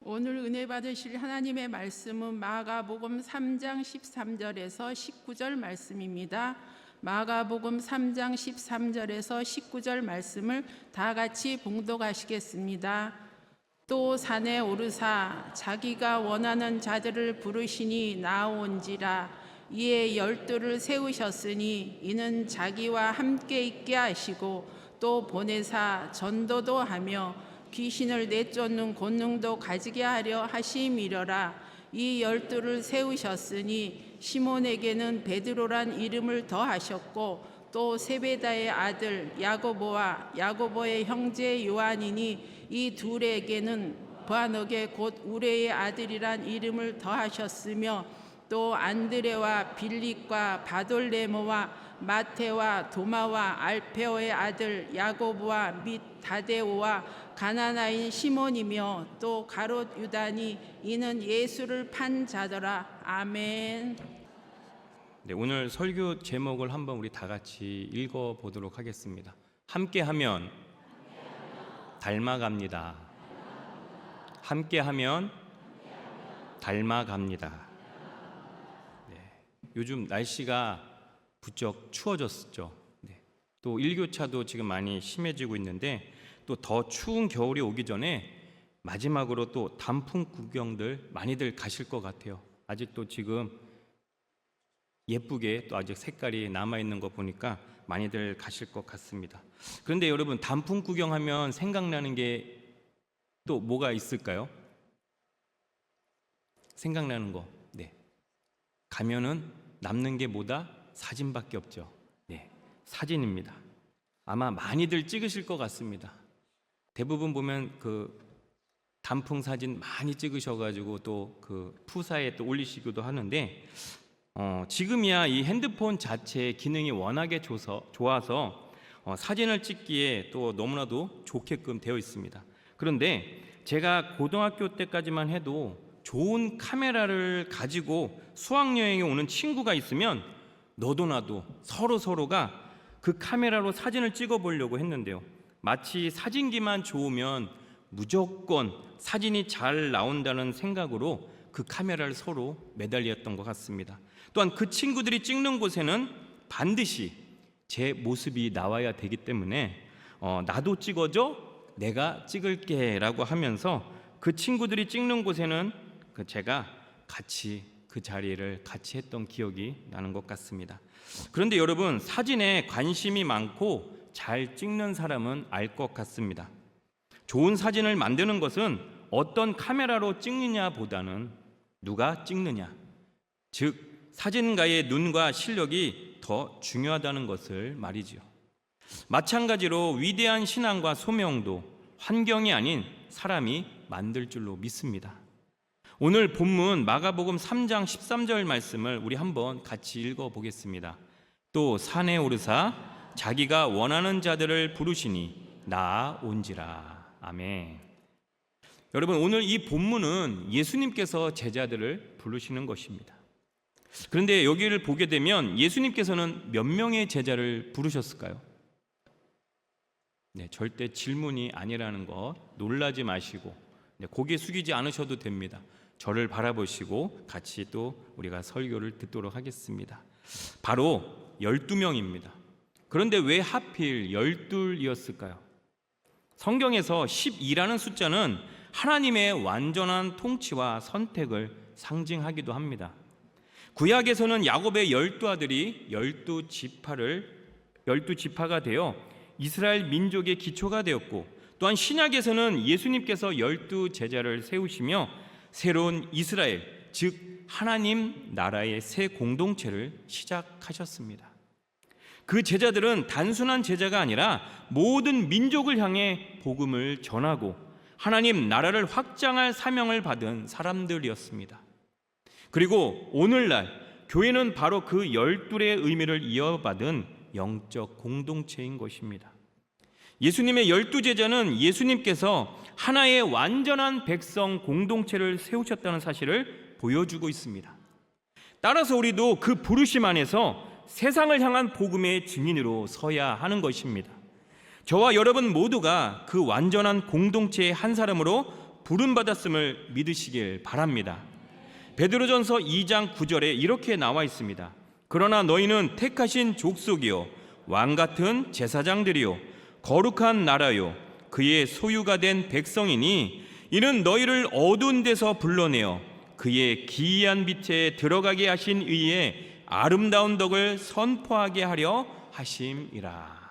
오늘 은혜 받으실 하나님의 말씀은 마가복음 3장 13절에서 19절 말씀입니다. 마가복음 3장 13절에서 19절 말씀을 다 같이 봉독하시겠습니다. 또 산에 오르사 자기가 원하는 자들을 부르시니 나아온지라. 이에 12를 세우셨으니 이는 자기와 함께 있게 하시고 또 보내사 전도도 하며 귀신을 내쫓는 권능도 가지게 하려 하심이려라. 이 12를 세우셨으니 시몬에게는 베드로란 이름을 더하셨고 또 세베다의 아들 야고보와 야고보의 형제 요한이니 이 둘에게는 보아너게 곧 우레의 아들이란 이름을 더하셨으며 또 안드레와 빌립과 바돌레모와 마테와 도마와 알페오의 아들 야고보와 및 다데오와 가나나인 시몬이며 또 가롯 유다니 이는 예수를 판 자더라. 아멘. 네, 오늘 설교 제목을 한번 우리 다 같이 읽어 보도록 하겠습니다. 함께하면 닮아갑니다. 함께하면 닮아갑니다. 네, 요즘 날씨가 부쩍 추워졌죠. 네, 또 일교차도 지금 많이 심해지고 있는데 또 더 추운 겨울이 오기 전에 마지막으로 또 단풍 구경들 많이들 가실 것 같아요. 아직도 지금 예쁘게 또 아직 색깔이 남아있는 거 보니까 많이들 가실 것 같습니다. 그런데 여러분, 단풍 구경하면 생각나는 게 또 뭐가 있을까요? 생각나는 거, 네, 가면은 남는 게 뭐다? 사진밖에 없죠. 네, 사진입니다. 아마 많이들 찍으실 것 같습니다. 대부분 보면 그 단풍 사진 많이 찍으셔가지고 또 그 푸사에 또 올리시기도 하는데 지금이야 이 핸드폰 자체의 기능이 워낙에 좋아서 사진을 찍기에 또 너무나도 좋게끔 되어 있습니다. 그런데 제가 고등학교 때까지만 해도 좋은 카메라를 가지고 수학여행에 오는 친구가 있으면 너도 나도 서로가 그 카메라로 사진을 찍어 보려고 했는데요, 마치 사진기만 좋으면 무조건 사진이 잘 나온다는 생각으로 그 카메라를 서로 매달렸던 것 같습니다. 또한 그 친구들이 찍는 곳에는 반드시 제 모습이 나와야 되기 때문에 나도 찍어줘, 내가 찍을게 라고 하면서 그 친구들이 찍는 곳에는 제가 같이 그 자리를 같이 했던 기억이 나는 것 같습니다. 그런데 여러분, 사진에 관심이 많고 잘 찍는 사람은 알 것 같습니다. 좋은 사진을 만드는 것은 어떤 카메라로 찍느냐 보다는 누가 찍느냐, 즉 사진가의 눈과 실력이 더 중요하다는 것을 말이지요. 마찬가지로 위대한 신앙과 소명도 환경이 아닌 사람이 만들 줄로 믿습니다. 오늘 본문 마가복음 3장 13절 말씀을 우리 한번 같이 읽어보겠습니다. 또 산에 오르사 자기가 원하는 자들을 부르시니 나아온지라. 아멘. 여러분, 오늘 이 본문은 예수님께서 제자들을 부르시는 것입니다. 그런데 여기를 보게 되면 예수님께서는 몇 명의 제자를 부르셨을까요? 네, 절대 질문이 아니라는 것 놀라지 마시고 고개 숙이지 않으셔도 됩니다. 저를 바라보시고 같이 또 우리가 설교를 듣도록 하겠습니다. 바로 12명입니다. 그런데 왜 하필 12이었을까요? 성경에서 12라는 숫자는 하나님의 완전한 통치와 선택을 상징하기도 합니다. 구약에서는 야곱의 12아들이 12지파가 되어 이스라엘 민족의 기초가 되었고, 또한 신약에서는 예수님께서 12제자를 세우시며 새로운 이스라엘, 즉 하나님 나라의 새 공동체를 시작하셨습니다. 그 제자들은 단순한 제자가 아니라 모든 민족을 향해 복음을 전하고 하나님 나라를 확장할 사명을 받은 사람들이었습니다. 그리고 오늘날 교회는 바로 그 12의 의미를 이어받은 영적 공동체인 것입니다. 예수님의 12제자는 예수님께서 하나의 완전한 백성 공동체를 세우셨다는 사실을 보여주고 있습니다. 따라서 우리도 그 부르심 안에서 세상을 향한 복음의 증인으로 서야 하는 것입니다. 저와 여러분 모두가 그 완전한 공동체의 한 사람으로 부름받았음을 믿으시길 바랍니다. 베드로전서 2장 9절에 이렇게 나와 있습니다. 그러나 너희는 택하신 족속이요 왕같은 제사장들이요 거룩한 나라요 그의 소유가 된 백성이니 이는 너희를 어두운 데서 불러내어 그의 기이한 빛에 들어가게 하신 의의 아름다운 덕을 선포하게 하려 하심이라.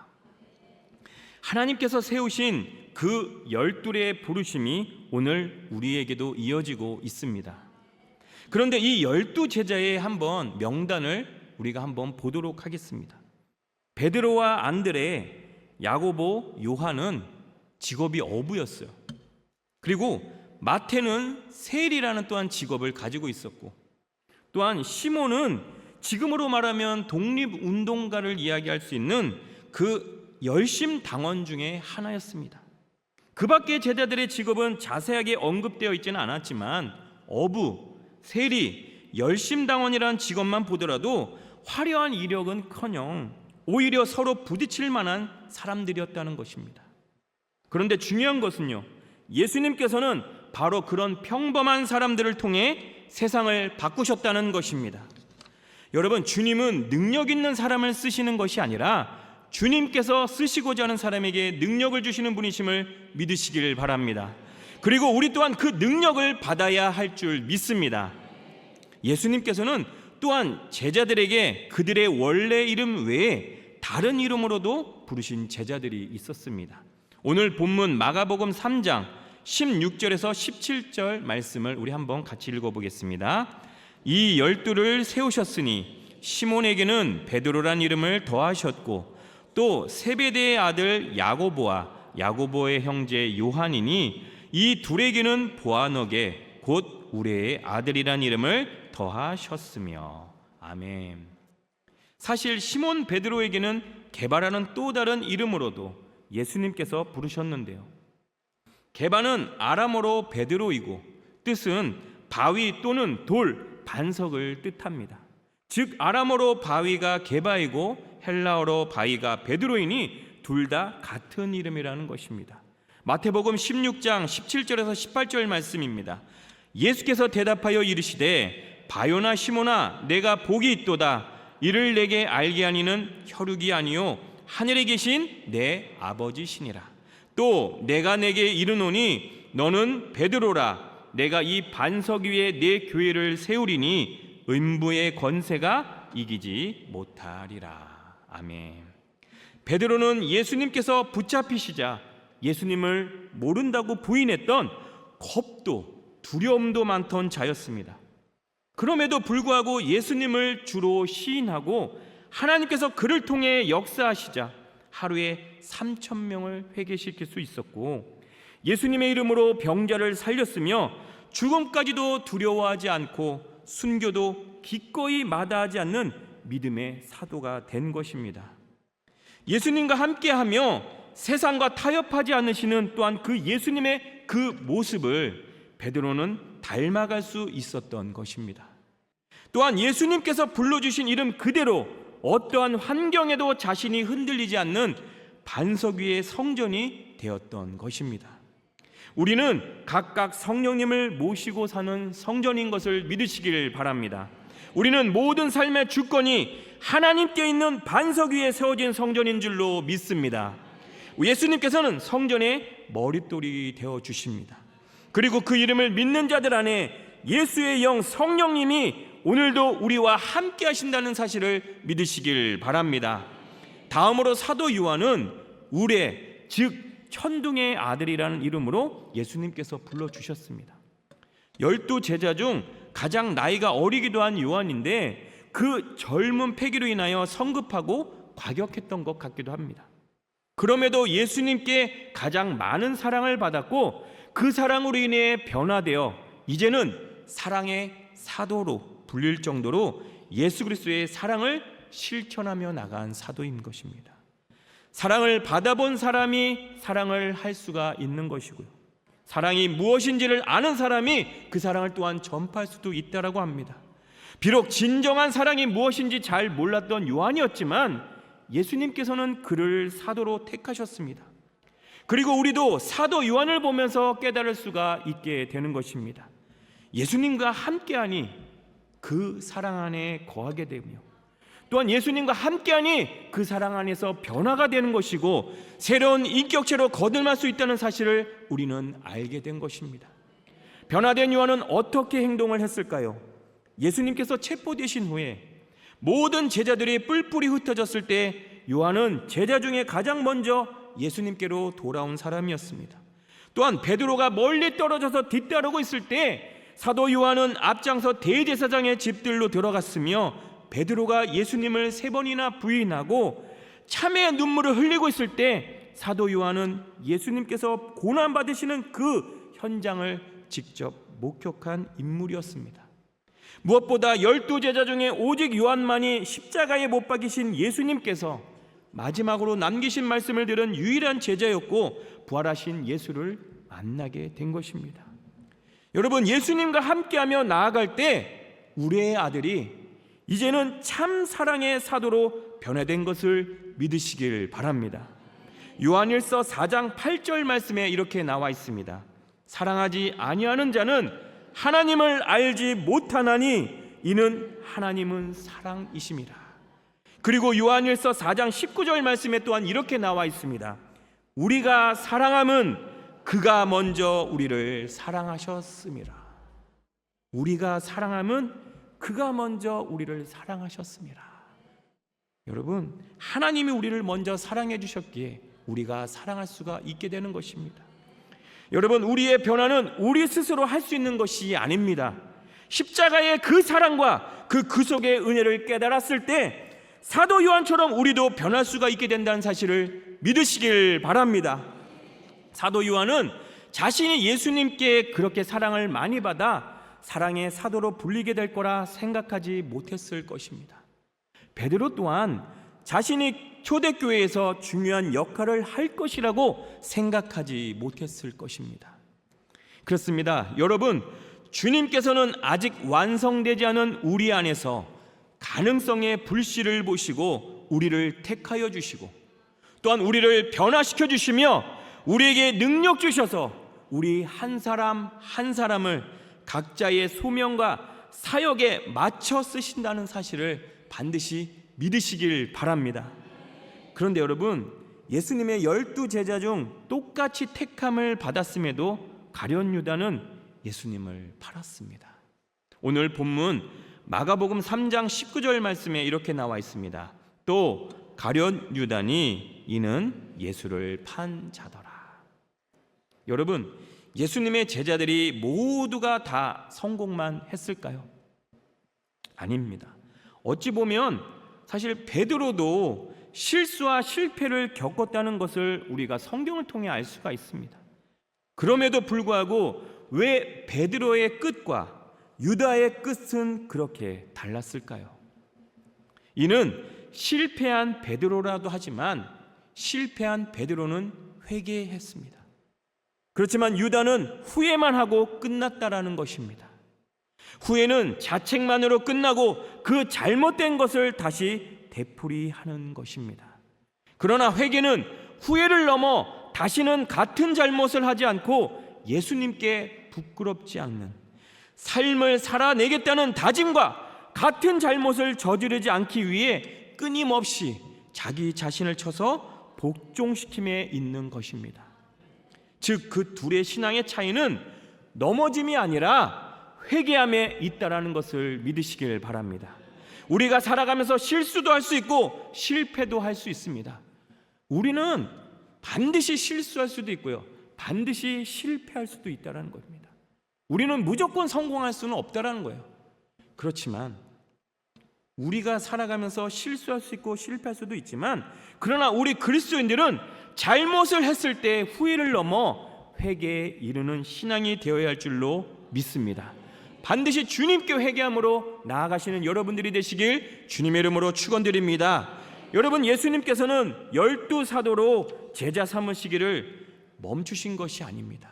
하나님께서 세우신 그 12의 부르심이 오늘 우리에게도 이어지고 있습니다. 그런데 이 12제자의 한번 명단을 우리가 한번 보도록 하겠습니다. 베드로와 안드레, 야고보, 요한은 직업이 어부였어요. 그리고 마태는 세일이라는 또한 직업을 가지고 있었고, 또한 시몬은 지금으로 말하면 독립운동가를 이야기할 수 있는 그 열심 당원 중에 하나였습니다. 그 밖의 제자들의 직업은 자세하게 언급되어 있지는 않았지만 어부, 세리, 열심 당원이라는 직업만 보더라도 화려한 이력은커녕 오히려 서로 부딪힐 만한 사람들이었다는 것입니다. 그런데 중요한 것은요, 예수님께서는 바로 그런 평범한 사람들을 통해 세상을 바꾸셨다는 것입니다. 여러분, 주님은 능력 있는 사람을 쓰시는 것이 아니라 주님께서 쓰시고자 하는 사람에게 능력을 주시는 분이심을 믿으시길 바랍니다. 그리고 우리 또한 그 능력을 받아야 할 줄 믿습니다. 예수님께서는 또한 제자들에게 그들의 원래 이름 외에 다른 이름으로도 부르신 제자들이 있었습니다. 오늘 본문 마가복음 3장 16절에서 17절 말씀을 우리 한번 같이 읽어보겠습니다. 이 12를 세우셨으니 시몬에게는 베드로란 이름을 더하셨고 또 세베대의 아들 야고보와 야고보의 형제 요한이니 이 둘에게는 보아너게 곧 우레의 아들이란 이름을 더하셨으며. 아멘. 사실 시몬 베드로에게는 게바라는 또 다른 이름으로도 예수님께서 부르셨는데요. 게바는 아람어로 베드로이고 뜻은 바위 또는 돌, 반석을 뜻합니다. 즉 아람어로 바위가 게바이고 헬라어로 바위가 베드로이니 둘 다 같은 이름이라는 것입니다. 마태복음 16장 17절에서 18절 말씀입니다. 예수께서 대답하여 이르시되 바요나 시몬아 내가 복이 있도다. 이를 내게 알게 하니는 혈육이 아니요 하늘에 계신 내 아버지시니라. 또 내가 내게 이르노니 너는 베드로라. 내가 이 반석 위에 내 교회를 세우리니 음부의 권세가 이기지 못하리라. 아멘. 베드로는 예수님께서 붙잡히시자 예수님을 모른다고 부인했던 겁도 두려움도 많던 자였습니다. 그럼에도 불구하고 예수님을 주로 시인하고 하나님께서 그를 통해 역사하시자 하루에 3,000명을 회개시킬 수 있었고 예수님의 이름으로 병자를 살렸으며 죽음까지도 두려워하지 않고 순교도 기꺼이 마다하지 않는 믿음의 사도가 된 것입니다. 예수님과 함께하며 세상과 타협하지 않으시는 또한 그 예수님의 그 모습을 베드로는 닮아갈 수 있었던 것입니다. 또한 예수님께서 불러주신 이름 그대로 어떠한 환경에도 자신이 흔들리지 않는 반석 위의 성전이 되었던 것입니다. 우리는 각각 성령님을 모시고 사는 성전인 것을 믿으시길 바랍니다. 우리는 모든 삶의 주권이 하나님께 있는 반석 위에 세워진 성전인 줄로 믿습니다. 예수님께서는 성전의 머릿돌이 되어 주십니다. 그리고 그 이름을 믿는 자들 안에 예수의 영 성령님이 오늘도 우리와 함께 하신다는 사실을 믿으시길 바랍니다. 다음으로 사도 요한은 우레, 즉 천둥의 아들이라는 이름으로 예수님께서 불러주셨습니다. 12제자 중 가장 나이가 어리기도 한 요한인데 그 젊은 패기로 인하여 성급하고 과격했던 것 같기도 합니다. 그럼에도 예수님께 가장 많은 사랑을 받았고 그 사랑으로 인해 변화되어 이제는 사랑의 사도로 불릴 정도로 예수 그리스도의 사랑을 실천하며 나간 사도인 것입니다. 사랑을 받아본 사람이 사랑을 할 수가 있는 것이고요. 사랑이 무엇인지를 아는 사람이 그 사랑을 또한 전파할 수도 있다라고 합니다. 비록 진정한 사랑이 무엇인지 잘 몰랐던 요한이었지만 예수님께서는 그를 사도로 택하셨습니다. 그리고 우리도 사도 요한을 보면서 깨달을 수가 있게 되는 것입니다. 예수님과 함께하니 그 사랑 안에 거하게 되며, 또한 예수님과 함께하니 그 사랑 안에서 변화가 되는 것이고 새로운 인격체로 거듭날 수 있다는 사실을 우리는 알게 된 것입니다. 변화된 요한은 어떻게 행동을 했을까요? 예수님께서 체포되신 후에 모든 제자들이 뿔뿔이 흩어졌을 때 요한은 제자 중에 가장 먼저 예수님께로 돌아온 사람이었습니다. 또한 베드로가 멀리 떨어져서 뒤따르고 있을 때 사도 요한은 앞장서 대제사장의 집들로 들어갔으며, 베드로가 예수님을 3번이나 부인하고 참회의 눈물을 흘리고 있을 때 사도 요한은 예수님께서 고난받으시는 그 현장을 직접 목격한 인물이었습니다. 무엇보다 12제자 중에 오직 요한만이 십자가에 못 박이신 예수님께서 마지막으로 남기신 말씀을 들은 유일한 제자였고 부활하신 예수를 만나게 된 것입니다. 여러분, 예수님과 함께하며 나아갈 때 우리의 아들이 이제는 참 사랑의 사도로 변화된 것을 믿으시길 바랍니다. 요한일서 4장 8절 말씀에 이렇게 나와 있습니다. 사랑하지 아니하는 자는 하나님을 알지 못하나니 이는 하나님은 사랑이심이라. 그리고 요한일서 4장 19절 말씀에 또한 이렇게 나와 있습니다. 우리가 사랑함은 그가 먼저 우리를 사랑하셨음이라. 우리가 사랑함은 그가 먼저 우리를 사랑하셨습니다. 여러분, 하나님이 우리를 먼저 사랑해 주셨기에 우리가 사랑할 수가 있게 되는 것입니다. 여러분, 우리의 변화는 우리 스스로 할 수 있는 것이 아닙니다. 십자가의 그 사랑과 그 구속의 은혜를 깨달았을 때 사도 요한처럼 우리도 변할 수가 있게 된다는 사실을 믿으시길 바랍니다. 사도 요한은 자신이 예수님께 그렇게 사랑을 많이 받아 사랑의 사도로 불리게 될 거라 생각하지 못했을 것입니다. 베드로 또한 자신이 초대교회에서 중요한 역할을 할 것이라고 생각하지 못했을 것입니다. 그렇습니다. 여러분, 주님께서는 아직 완성되지 않은 우리 안에서 가능성의 불씨를 보시고 우리를 택하여 주시고, 또한 우리를 변화시켜 주시며 우리에게 능력 주셔서 우리 한 사람 한 사람을 각자의 소명과 사역에 맞춰 쓰신다는 사실을 반드시 믿으시길 바랍니다. 그런데 여러분, 예수님의 12제자 중 똑같이 택함을 받았음에도 가룟 유다는 예수님을 팔았습니다. 오늘 본문 마가복음 3장 19절 말씀에 이렇게 나와 있습니다. 또 가룟 유다니 이는 예수를 판 자더라. 여러분, 예수님의 제자들이 모두가 다 성공만 했을까요? 아닙니다. 어찌 보면 사실 베드로도 실수와 실패를 겪었다는 것을 우리가 성경을 통해 알 수가 있습니다. 그럼에도 불구하고 왜 베드로의 끝과 유다의 끝은 그렇게 달랐을까요? 이는 실패한 베드로라도 하지만 실패한 베드로는 회개했습니다. 그렇지만 유다는 후회만 하고 끝났다라는 것입니다. 후회는 자책만으로 끝나고 그 잘못된 것을 다시 되풀이하는 것입니다. 그러나 회개는 후회를 넘어 다시는 같은 잘못을 하지 않고 예수님께 부끄럽지 않는 삶을 살아내겠다는 다짐과 같은 잘못을 저지르지 않기 위해 끊임없이 자기 자신을 쳐서 복종시킴에 있는 것입니다. 즉, 그 둘의 신앙의 차이는 넘어짐이 아니라 회개함에 있다라는 것을 믿으시길 바랍니다. 우리가 살아가면서 실수도 할 수 있고 실패도 할 수 있습니다. 우리는 반드시 실수할 수도 있고요, 반드시 실패할 수도 있다는 겁니다. 우리는 무조건 성공할 수는 없다는 거예요. 그렇지만 우리가 살아가면서 실수할 수 있고 실패할 수도 있지만, 그러나 우리 그리스도인들은 잘못을 했을 때 후회를 넘어 회개에 이르는 신앙이 되어야 할 줄로 믿습니다. 반드시 주님께 회개함으로 나아가시는 여러분들이 되시길 주님의 이름으로 축원드립니다. 여러분, 예수님께서는 12사도로 제자 삼으시기를 멈추신 것이 아닙니다.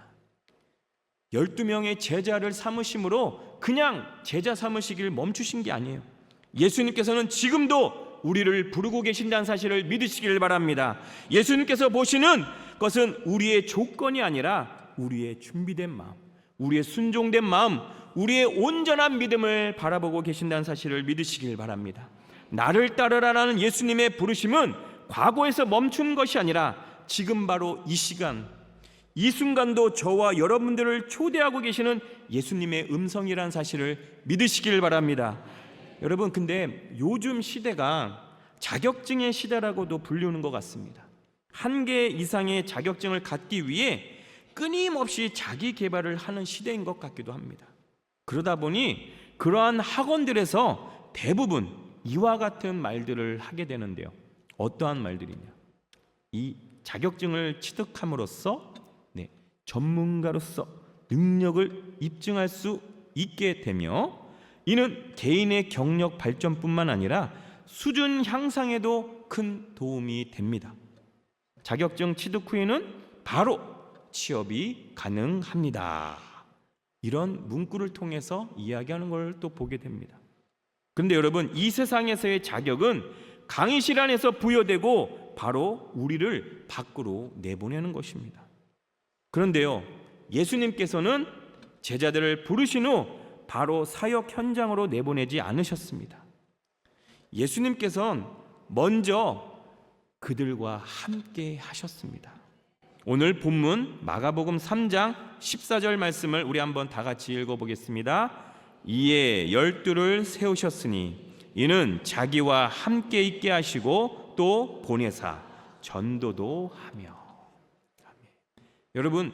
12명의 제자를 삼으심으로 그냥 제자 삼으시기를 멈추신 게 아니에요. 예수님께서는 지금도 우리를 부르고 계신다는 사실을 믿으시길 바랍니다. 예수님께서 보시는 그것은 우리의 조건이 아니라 우리의 준비된 마음, 우리의 순종된 마음, 우리의 온전한 믿음을 바라보고 계신다는 사실을 믿으시길 바랍니다. 나를 따르라라는 예수님의 부르심은 과거에서 멈춘 것이 아니라 지금 바로 이 시간, 이 순간도 저와 여러분들을 초대하고 계시는 예수님의 음성이라는 사실을 믿으시길 바랍니다. 여러분, 근데 요즘 시대가 자격증의 시대라고도 불리는 것 같습니다. 한 개 이상의 자격증을 갖기 위해 끊임없이 자기 개발을 하는 시대인 것 같기도 합니다. 그러다 보니 그러한 학원들에서 대부분 이와 같은 말들을 하게 되는데요. 어떠한 말들이냐? 이 자격증을 취득함으로써 전문가로서 능력을 입증할 수 있게 되며, 이는 개인의 경력 발전뿐만 아니라 수준 향상에도 큰 도움이 됩니다. 자격증 취득 후에는 바로 취업이 가능합니다. 이런 문구를 통해서 이야기하는 걸 또 보게 됩니다. 그런데 여러분, 이 세상에서의 자격은 강의실 안에서 부여되고 바로 우리를 밖으로 내보내는 것입니다. 그런데요, 예수님께서는 제자들을 부르신 후 바로 사역 현장으로 내보내지 않으셨습니다. 예수님께서는 먼저 그들과 함께 하셨습니다. 오늘 본문 마가복음 3장 14절 말씀을 우리 한번 다 같이 읽어보겠습니다. 이에 12를 세우셨으니 이는 자기와 함께 있게 하시고 또 보내사 전도도 하며. 여러분,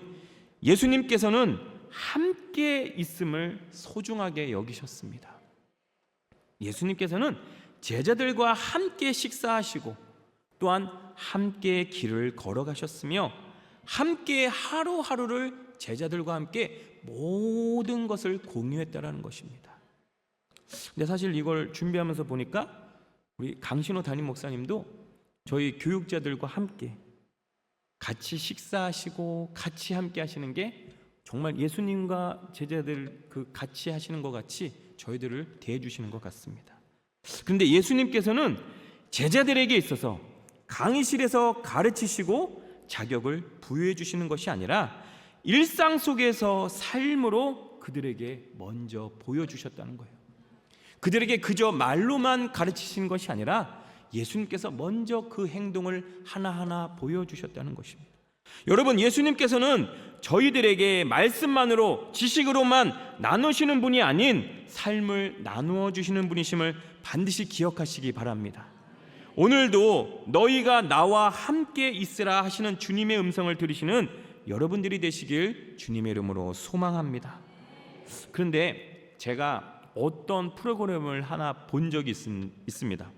예수님께서는 함께 있음을 소중하게 여기셨습니다. 예수님께서는 제자들과 함께 식사하시고 또한 함께 길을 걸어가셨으며 함께 하루하루를 제자들과 함께 모든 것을 공유했다라는 것입니다. 근데 사실 이걸 준비하면서 보니까 우리 강신호 담임 목사님도 저희 교육자들과 함께 같이 식사하시고 같이 함께 하시는 게 정말 예수님과 제자들 그 같이 하시는 것 같이 저희들을 대해 주시는 것 같습니다. 그런데 예수님께서는 제자들에게 있어서 강의실에서 가르치시고 자격을 부여해 주시는 것이 아니라 일상 속에서 삶으로 그들에게 먼저 보여주셨다는 거예요. 그들에게 그저 말로만 가르치시는 것이 아니라 예수님께서 먼저 그 행동을 하나하나 보여주셨다는 것입니다. 여러분, 예수님께서는 저희들에게 말씀만으로 지식으로만 나누시는 분이 아닌 삶을 나누어 주시는 분이심을 반드시 기억하시기 바랍니다. 오늘도 너희가 나와 함께 있으라 하시는 주님의 음성을 들으시는 여러분들이 되시길 주님의 이름으로 소망합니다. 그런데 제가 어떤 프로그램을 하나 본 적이 있습니다.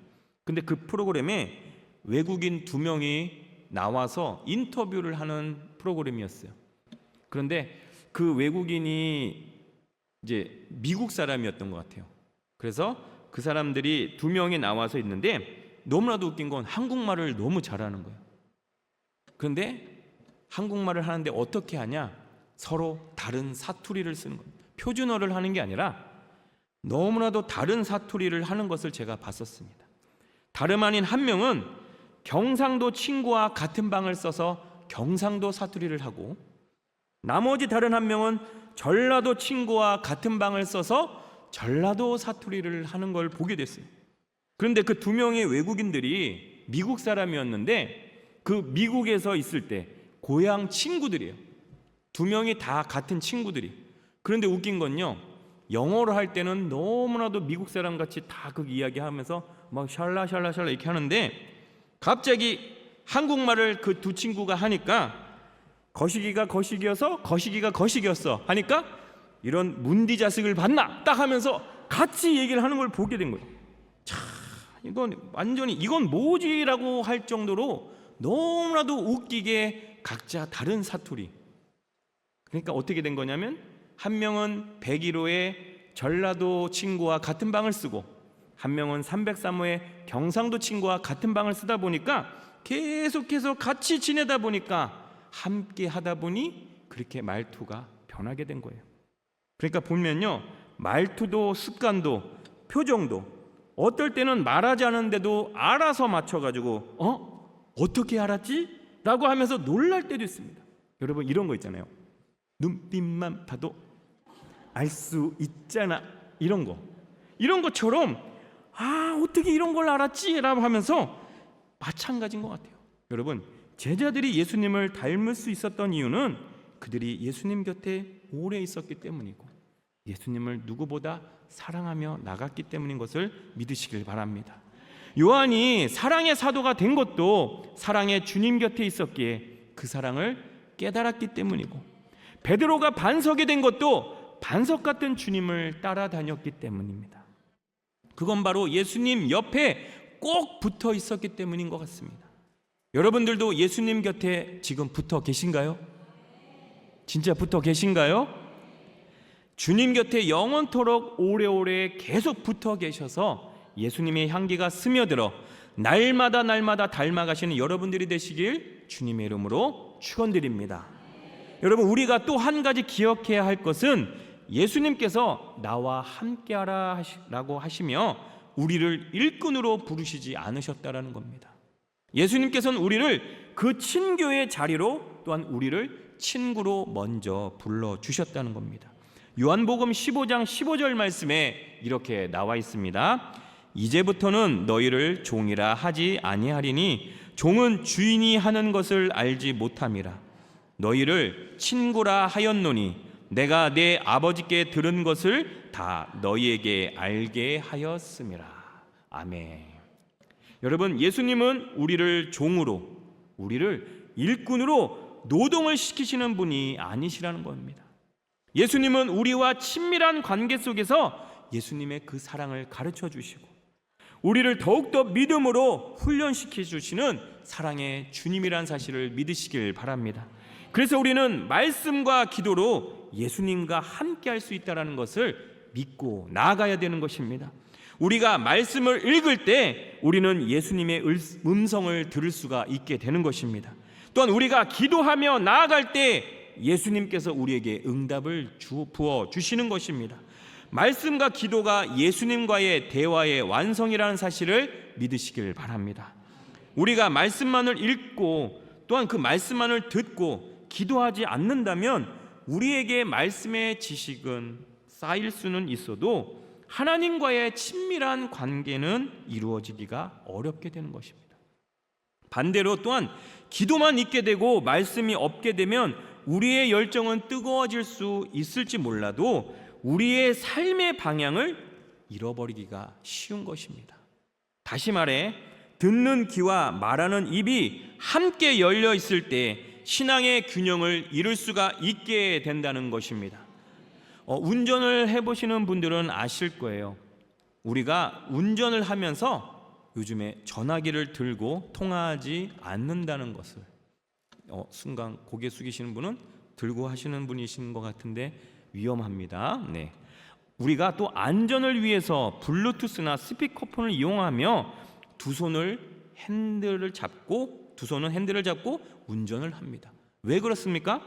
근데 그 프로그램에 외국인 2명이 나와서 인터뷰를 하는 프로그램이었어요. 그런데 그 외국인이 이제 미국 사람이었던 것 같아요. 그래서 그 사람들이 2명이 나와서 있는데 너무나도 웃긴 건 한국말을 너무 잘하는 거예요. 그런데 한국말을 하는데 어떻게 하냐? 서로 다른 사투리를 쓰는 거예요. 표준어를 하는 게 아니라 너무나도 다른 사투리를 하는 것을 제가 봤었습니다. 다름 아닌 한 명은 경상도 친구와 같은 방을 써서 경상도 사투리를 하고, 나머지 다른 한 명은 전라도 친구와 같은 방을 써서 전라도 사투리를 하는 걸 보게 됐어요. 그런데 그 2명의 외국인들이 미국 사람이었는데 그 미국에서 있을 때 고향 친구들이에요. 2명이 다 같은 친구들이. 그런데 웃긴 건요, 영어로 할 때는 너무나도 미국 사람 같이 다 그 이야기하면서 막 샬라샬라샬라 이렇게 하는데 갑자기 한국말을 그 2 친구가 하니까 거시기가 거시기여서 거시기가 거시기였어 하니까 이런 문디자식을 봤나 딱 하면서 같이 얘기를 하는 걸 보게 된 거예요. 참, 이건 완전히 이건 뭐지라고 할 정도로 너무나도 웃기게 각자 다른 사투리. 그러니까 어떻게 된 거냐면 한 명은 101호의 전라도 친구와 같은 방을 쓰고 한 명은 303호의 경상도 친구와 같은 방을 쓰다 보니까 계속해서 같이 지내다 보니까 함께 하다 보니 그렇게 말투가 변하게 된 거예요. 그러니까 보면요, 말투도 습관도 표정도 어떨 때는 말하지 않은데도 알아서 맞춰가지고 어떻게 알았지? 라고 하면서 놀랄 때도 있습니다. 여러분, 이런 거 있잖아요. 눈빛만 봐도 알 수 있잖아. 이런 것처럼 어떻게 이런 걸 알았지? 라고 하면서 마찬가지인 것 같아요. 여러분, 제자들이 예수님을 닮을 수 있었던 이유는 그들이 예수님 곁에 오래 있었기 때문이고 예수님을 누구보다 사랑하며 나갔기 때문인 것을 믿으시길 바랍니다. 요한이 사랑의 사도가 된 것도 사랑의 주님 곁에 있었기에 그 사랑을 깨달았기 때문이고, 베드로가 반석이 된 것도 반석 같은 주님을 따라다녔기 때문입니다. 그건 바로 예수님 옆에 꼭 붙어 있었기 때문인 것 같습니다. 여러분들도 예수님 곁에 지금 붙어 계신가요? 진짜 붙어 계신가요? 주님 곁에 영원토록 오래오래 계속 붙어 계셔서 예수님의 향기가 스며들어 날마다 닮아가시는 여러분들이 되시길 주님의 이름으로 축원드립니다. 여러분, 우리가 또 한 가지 기억해야 할 것은 예수님께서 나와 함께하라 라고 하시며 우리를 일꾼으로 부르시지 않으셨다라는 겁니다. 예수님께서는 우리를 그 친교의 자리로, 또한 우리를 친구로 먼저 불러주셨다는 겁니다. 요한복음 15장 15절 말씀에 이렇게 나와 있습니다. 이제부터는 너희를 종이라 하지 아니하리니 종은 주인이 하는 것을 알지 못함이라. 너희를 친구라 하였노니 내가 내 아버지께 들은 것을 다 너희에게 알게 하였음이라. 아멘. 여러분, 예수님은 우리를 종으로, 우리를 일꾼으로 노동을 시키시는 분이 아니시라는 겁니다. 예수님은 우리와 친밀한 관계 속에서 예수님의 그 사랑을 가르쳐 주시고 우리를 더욱더 믿음으로 훈련시켜 주시는 사랑의 주님이란 사실을 믿으시길 바랍니다. 그래서 우리는 말씀과 기도로 예수님과 함께 할 수 있다는 것을 믿고 나아가야 되는 것입니다. 우리가 말씀을 읽을 때 우리는 예수님의 음성을 들을 수가 있게 되는 것입니다. 또한 우리가 기도하며 나아갈 때 예수님께서 우리에게 응답을 부어 주시는 것입니다. 말씀과 기도가 예수님과의 대화의 완성이라는 사실을 믿으시길 바랍니다. 우리가 말씀만을 읽고 또한 그 말씀만을 듣고 기도하지 않는다면 우리에게 말씀의 지식은 쌓일 수는 있어도 하나님과의 친밀한 관계는 이루어지기가 어렵게 되는 것입니다. 반대로 또한 기도만 있게 되고 말씀이 없게 되면 우리의 열정은 뜨거워질 수 있을지 몰라도 우리의 삶의 방향을 잃어버리기가 쉬운 것입니다. 다시 말해, 듣는 귀와 말하는 입이 함께 열려 있을 때 신앙의 균형을 이룰 수가 있게 된다는 것입니다. 운전을 해보시는 분들은 아실 거예요. 우리가 운전을 하면서 요즘에 전화기를 들고 통화하지 않는다는 것을 순간 고개 숙이시는 분은 들고 하시는 분이신 것 같은데 위험합니다. 네. 우리가 또 안전을 위해서 블루투스나 스피커폰을 이용하며 두 손은 핸들을 잡고 운전을 합니다. 왜 그렇습니까?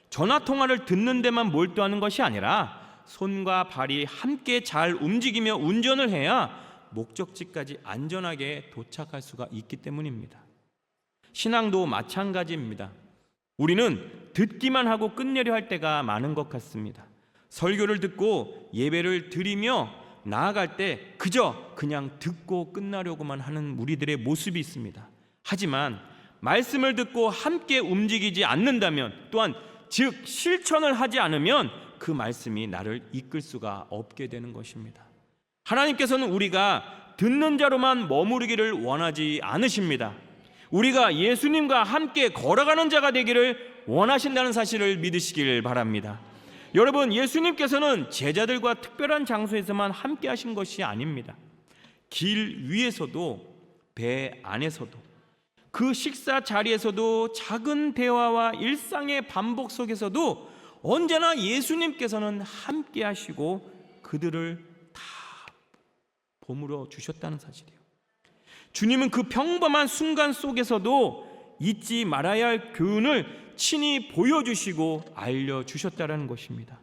전화 통화를 듣는 데만 몰두하는 것이 아니라 손과 발이 함께 잘 움직이며 운전을 해야 목적지까지 안전하게 도착할 수가 있기 때문입니다. 신앙도 마찬가지입니다. 우리는 듣기만 하고 끝내려 할 때가 많은 것 같습니다. 설교를 듣고 예배를 드리며 나아갈 때 그냥 듣고 끝나려고만 하는 우리들의 모습이 있습니다. 하지만 말씀을 듣고 함께 움직이지 않는다면, 또한 즉 실천을 하지 않으면 그 말씀이 나를 이끌 수가 없게 되는 것입니다. 하나님께서는 우리가 듣는 자로만 머무르기를 원하지 않으십니다. 우리가 예수님과 함께 걸어가는 자가 되기를 원하신다는 사실을 믿으시길 바랍니다. 여러분, 예수님께서는 제자들과 특별한 장소에서만 함께 하신 것이 아닙니다. 길 위에서도, 배 안에서도, 그 식사 자리에서도, 작은 대화와 일상의 반복 속에서도 언제나 예수님께서는 함께 하시고 그들을 다 보물어 주셨다는 사실이에요. 주님은 그 평범한 순간 속에서도 잊지 말아야 할 교훈을 친히 보여주시고 알려주셨다는 것입니다.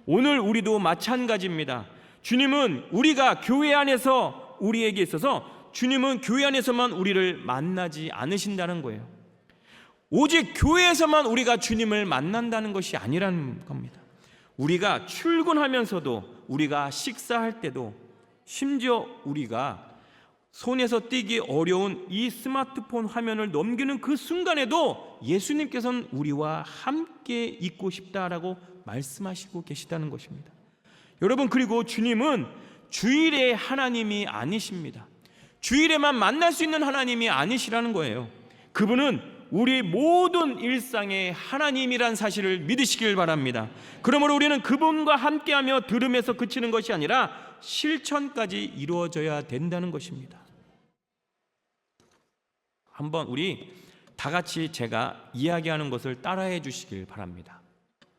오늘 우리도 마찬가지입니다. 주님은 우리가 교회 안에서, 우리에게 있어서 주님은 교회 안에서만 우리를 만나지 않으신다는 거예요. 오직 교회에서만 우리가 주님을 만난다는 것이 아니라는 겁니다. 우리가 출근하면서도, 우리가 식사할 때도, 심지어 우리가 손에서 떼기 어려운 이 스마트폰 화면을 넘기는 그 순간에도 예수님께서는 우리와 함께 있고 싶다라고 말씀하시고 계시다는 것입니다. 여러분, 그리고 주님은 주일의 하나님이 아니십니다. 주일에만 만날 수 있는 하나님이 아니시라는 거예요. 그분은 우리 모든 일상의 하나님이란 사실을 믿으시길 바랍니다. 그러므로 우리는 그분과 함께하며 들음에서 그치는 것이 아니라 실천까지 이루어져야 된다는 것입니다. 한번 우리 다 같이 제가 이야기하는 것을 따라해 주시길 바랍니다.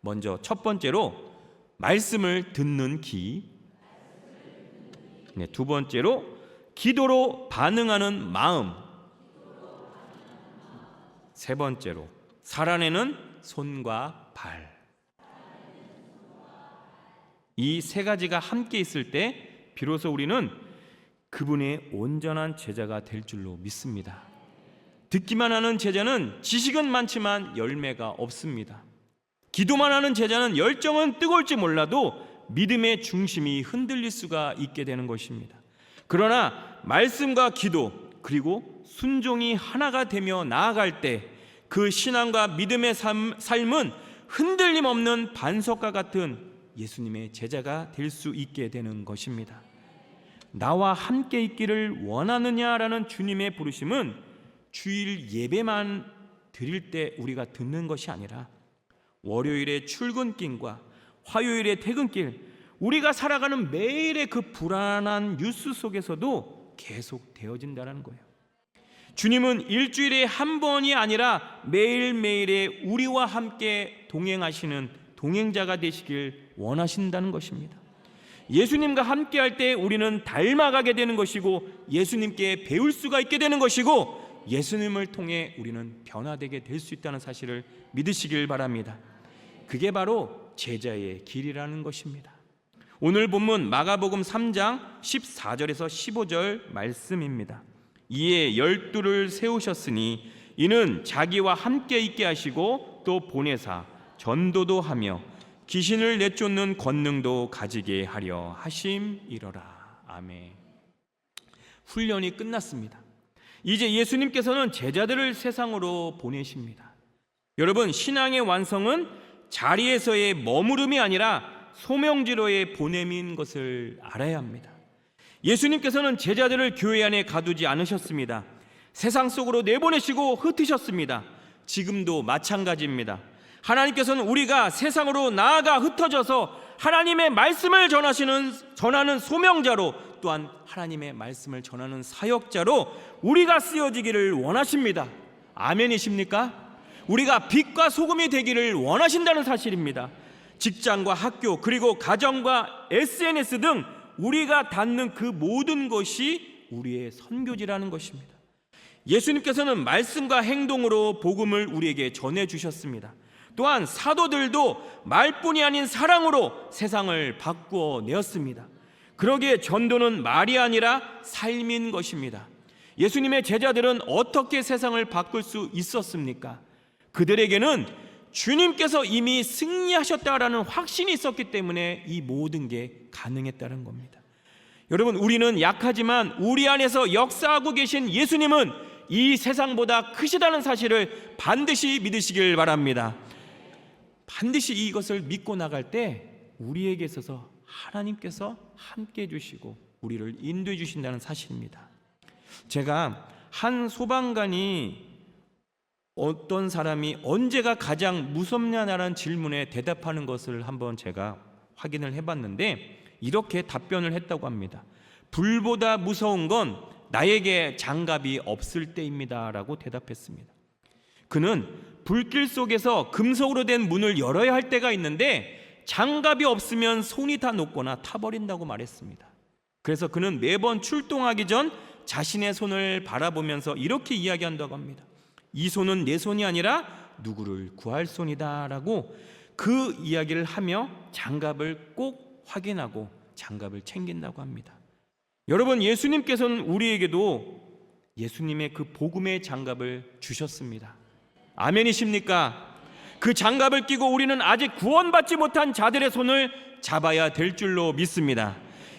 먼저 첫 번째로 말씀을 듣는 귀, 두 번째로 기도로 반응하는 마음, 세 번째로 살아내는 손과 발. 이 세 가지가 함께 있을 때 비로소 우리는 그분의 온전한 제자가 될 줄로 믿습니다. 듣기만 하는 제자는 지식은 많지만 열매가 없습니다. 기도만 하는 제자는 열정은 뜨거울지 몰라도 믿음의 중심이 흔들릴 수가 있게 되는 것입니다. 그러나 말씀과 기도 그리고 순종이 하나가 되며 나아갈 때 그 신앙과 믿음의 삶은 흔들림 없는 반석과 같은 예수님의 제자가 될 수 있게 되는 것입니다. 나와 함께 있기를 원하느냐라는 주님의 부르심은 주일 예배만 드릴 때 우리가 듣는 것이 아니라 월요일의 출근길과 화요일의 퇴근길, 우리가 살아가는 매일의 그 불안한 뉴스 속에서도 계속 되어진다는 거예요. 주님은 일주일에 한 번이 아니라 매일매일의 우리와 함께 동행하시는 동행자가 되시길 원하신다는 것입니다. 예수님과 함께 할 때 우리는 닮아가게 되는 것이고 예수님께 배울 수가 있게 되는 것이고 예수님을 통해 우리는 변화되게 될 수 있다는 사실을 믿으시길 바랍니다. 그게 바로 제자의 길이라는 것입니다. 오늘 본문 마가복음 3장 14절에서 15절 말씀입니다. 이에 12를 세우셨으니 이는 자기와 함께 있게 하시고 또 보내사 전도도 하며 귀신을 내쫓는 권능도 가지게 하려 하심이로라. 아멘. 훈련이 끝났습니다. 이제 예수님께서는 제자들을 세상으로 보내십니다. 여러분, 신앙의 완성은 자리에서의 머무름이 아니라 소명지로의 보냄인 것을 알아야 합니다. 예수님께서는 제자들을 교회 안에 가두지 않으셨습니다. 세상 속으로 내보내시고 흩으셨습니다. 지금도 마찬가지입니다. 하나님께서는 우리가 세상으로 나아가 흩어져서 하나님의 말씀을 전하는 소명자로, 또한 하나님의 말씀을 전하는 사역자로 우리가 쓰여지기를 원하십니다. 아멘이십니까? 우리가 빛과 소금이 되기를 원하신다는 사실입니다. 직장과 학교 그리고 가정과 SNS 등 우리가 닿는 그 모든 것이 우리의 선교지라는 것입니다. 예수님께서는 말씀과 행동으로 복음을 우리에게 전해주셨습니다. 또한 사도들도 말뿐이 아닌 사랑으로 세상을 바꾸어 내었습니다. 그러기에 전도는 말이 아니라 삶인 것입니다. 예수님의 제자들은 어떻게 세상을 바꿀 수 있었습니까? 그들에게는 주님께서 이미 승리하셨다라는 확신이 있었기 때문에 이 모든 게 가능했다는 겁니다. 여러분, 우리는 약하지만 우리 안에서 역사하고 계신 예수님은 이 세상보다 크시다는 사실을 반드시 믿으시길 바랍니다. 반드시 이것을 믿고 나갈 때 우리에게 있어서 하나님께서 함께 해주시고 우리를 인도해 주신다는 사실입니다. 제가 한 소방관이 어떤 사람이 언제가 가장 무섭냐라는 질문에 대답하는 것을 한번 제가 확인을 해봤는데 이렇게 답변을 했다고 합니다. 불보다 무서운 건 나에게 장갑이 없을 때입니다 라고 대답했습니다. 그는 불길 속에서 금속으로 된 문을 열어야 할 때가 있는데 장갑이 없으면 손이 다 녹거나 타버린다고 말했습니다. 그래서 그는 매번 출동하기 전 자신의 손을 바라보면서 이렇게 이야기한다고 합니다. 이 손은 내 손이 아니라 누구를 구할 손이다 라고 그 이야기를 하며 장갑을 꼭 확인하고 장갑을 챙긴다고 합니다. 여러분, 예수님께서는 우리에게도 예수님의 그 복음의 장갑을 주셨습니다. 아멘이십니까? 그 장갑을 끼고 우리는 아직 구원받지 못한 자들의 손을 잡아야 될 줄로 믿습니다.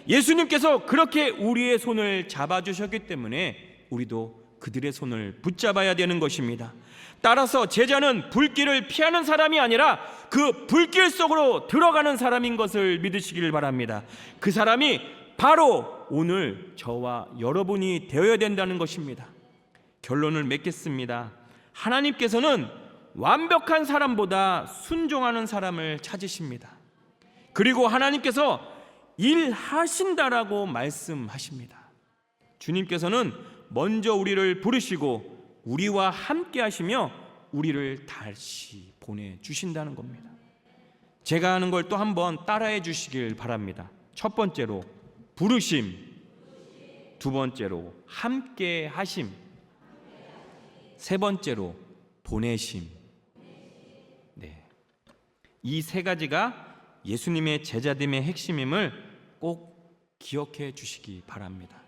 예수님께서 그렇게 우리의 손을 잡아주셨기 때문에 우리도 그들의 손을 붙잡아야 되는 것입니다. 따라서 제자는 불길을 피하는 사람이 아니라 그 불길 속으로 들어가는 사람인 것을 믿으시기를 바랍니다. 그 사람이 바로 오늘 저와 여러분이 되어야 된다는 것입니다. 결론을 맺겠습니다. 하나님께서는 완벽한 사람보다 순종하는 사람을 찾으십니다. 그리고 하나님께서 일하신다라고 말씀하십니다. 주님께서는 먼저 우리를 부르시고 우리와 함께 하시며 우리를 다시 보내주신다는 겁니다. 제가 하는 걸 또 한번 따라해 주시길 바랍니다. 첫 번째로 부르심, 두 번째로 함께 하심, 세 번째로 보내심. 네. 이 세 가지가 예수님의 제자됨의 핵심임을 꼭 기억해 주시기 바랍니다.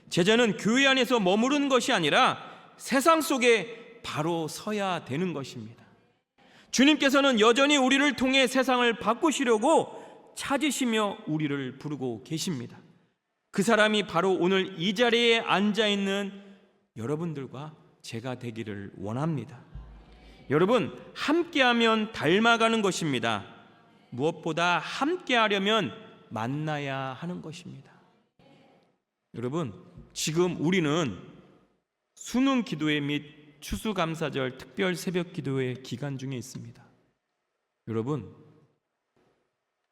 제자는 교회 안에서 머무르는 것이 아니라 세상 속에 바로 서야 되는 것입니다. 주님께서는 여전히 우리를 통해 세상을 바꾸시려고 찾으시며 우리를 부르고 계십니다. 그 사람이 바로 오늘 이 자리에 앉아 있는 여러분들과 제가 되기를 원합니다. 여러분, 함께하면 닮아가는 것입니다. 무엇보다 함께하려면 만나야 하는 것입니다. 여러분, 지금 우리는 수능 기도회 및 추수감사절 특별 새벽 기도회 기간 중에 있습니다. 여러분,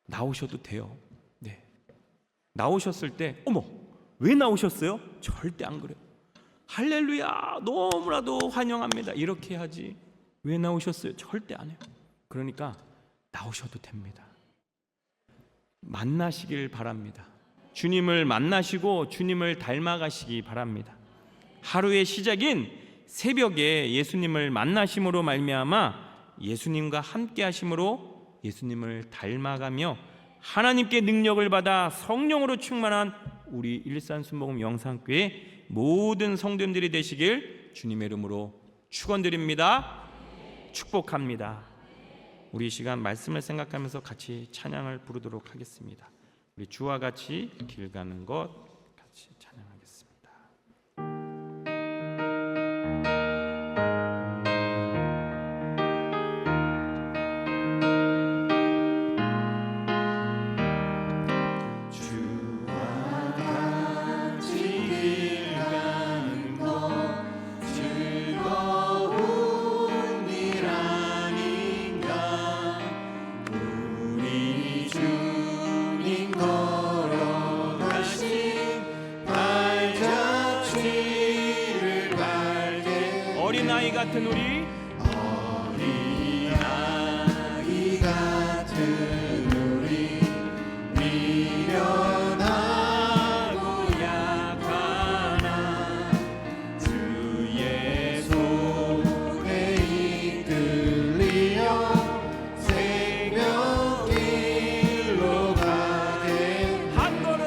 나오셔도 돼요. 네. 나오셨을 때 어머, 왜 나오셨어요? 절대 안 그래요. 할렐루야, 너무나도 환영합니다, 이렇게 하지 왜 나오셨어요? 절대 안 해요. 그러니까 나오셔도 됩니다. 만나시길 바랍니다. 주님을 만나시고 주님을 닮아가시기 바랍니다. 하루의 시작인 새벽에 예수님을 만나심으로 말미암아 예수님과 함께 하심으로 예수님을 닮아가며 하나님께 능력을 받아 성령으로 충만한 우리 일산순복음 영상교회 모든 성도님들이 되시길 주님의 이름으로 축원드립니다. 축복합니다. 우리 이 시간 말씀을 생각하면서 같이 찬양을 부르도록 하겠습니다. 우리 주와 같이 길 가는 것 같이 찬양하겠습니다. 어린아이 같은 우리, 어린아이 같은 우리, 미련하고 약하나 주의 손에 이끌리어 생명길로 가게 한 걸음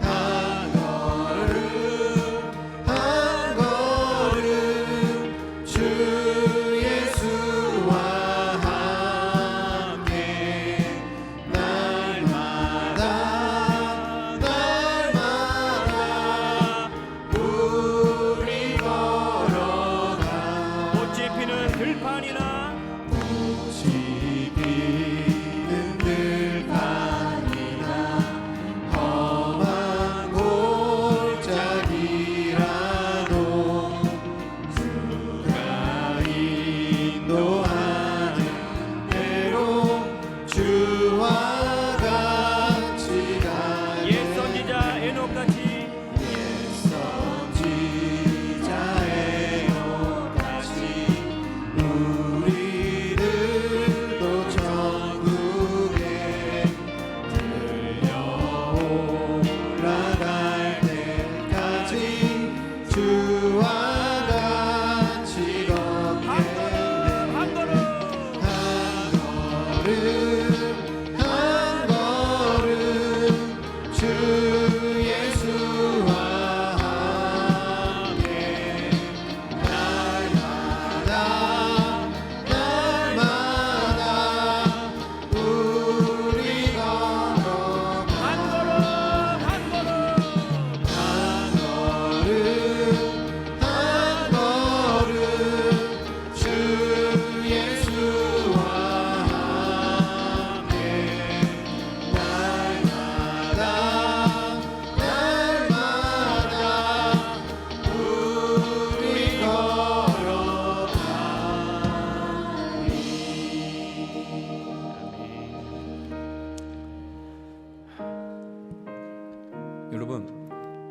한 걸음 한 걸음 주 예수와 함께 날마다 우리 걸어가 꽃이 피는 들판이나 꽃이 피는 들판이나 험한 골짜기라도 주가 인도하는 대로 주와 같이 가네. 옛 선지자 에녹같이 옛 선지자 에녹같이 우리들도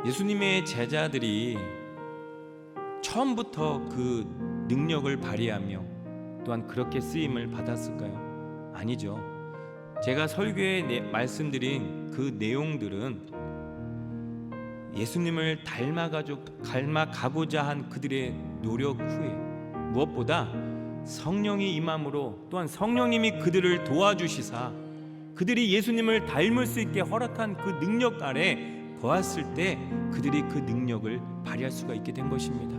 예수님의 제자들이 처음부터 그 능력을 발휘하며 또한 그렇게 쓰임을 받았을까요? 아니죠. 제가 설교에 말씀드린 그 내용들은 예수님을 닮아가고자 한 그들의 노력 후에 무엇보다 성령이 임함으로 또한 성령님이 그들을 도와주시사 그들이 예수님을 닮을 수 있게 허락한 그 능력 아래 보았을 때 그들이 그 능력을 발휘할 수가 있게 된 것입니다.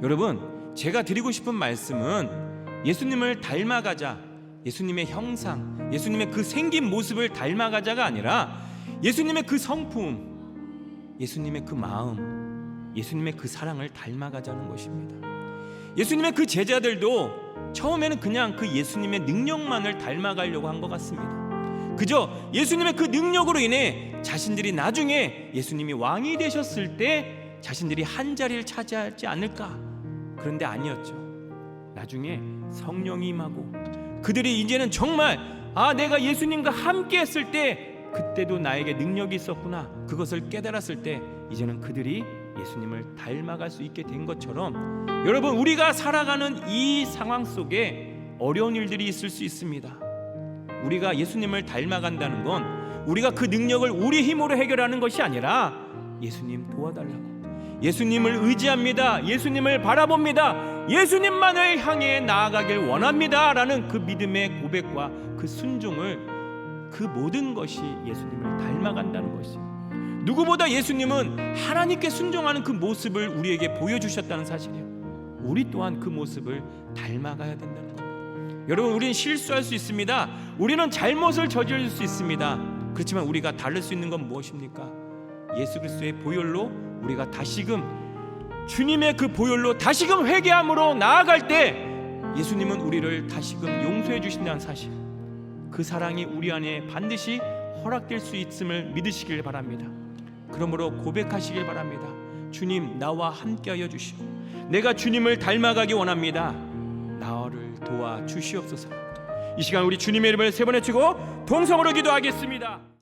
여러분, 제가 드리고 싶은 말씀은 예수님을 닮아가자, 예수님의 형상, 예수님의 그 생긴 모습을 닮아가자가 아니라 예수님의 그 성품, 예수님의 그 마음, 예수님의 그 사랑을 닮아가자는 것입니다. 예수님의 그 제자들도 처음에는 그냥 그 예수님의 능력만을 닮아가려고 한 것 같습니다. 그저 예수님의 그 능력으로 인해 자신들이 나중에 예수님이 왕이 되셨을 때 자신들이 한 자리를 차지하지 않을까. 그런데 아니었죠. 나중에 성령이 임하고 그들이 이제는 정말 내가 예수님과 함께 했을 때 그때도 나에게 능력이 있었구나, 그것을 깨달았을 때 이제는 그들이 예수님을 닮아갈 수 있게 된 것처럼, 여러분, 우리가 살아가는 이 상황 속에 어려운 일들이 있을 수 있습니다. 우리가 예수님을 닮아간다는 건 우리가 그 능력을 우리 힘으로 해결하는 것이 아니라 예수님 도와달라고, 예수님을 의지합니다, 예수님을 바라봅니다, 예수님만을 향해 나아가길 원합니다 라는 그 믿음의 고백과 그 순종을, 그 모든 것이 예수님을 닮아간다는 것이, 누구보다 예수님은 하나님께 순종하는 그 모습을 우리에게 보여주셨다는 사실이에요. 우리 또한 그 모습을 닮아가야 된다는 겁니다. 여러분, 우리는 실수할 수 있습니다. 우리는 잘못을 저지를 수 있습니다. 그렇지만 우리가 다를 수 있는 건 무엇입니까? 예수 그리스도의 보혈로 우리가 다시금 주님의 그 보혈로 다시금 회개함으로 나아갈 때 예수님은 우리를 다시금 용서해 주신다는 사실, 그 사랑이 우리 안에 반드시 허락될 수 있음을 믿으시길 바랍니다. 그러므로 고백하시길 바랍니다. 주님, 나와 함께하여 주시오. 내가 주님을 닮아가기 원합니다. 나를 도와 주시옵소서. 이 시간 우리 주님의 이름을 세 번 외치고 동성으로 기도하겠습니다.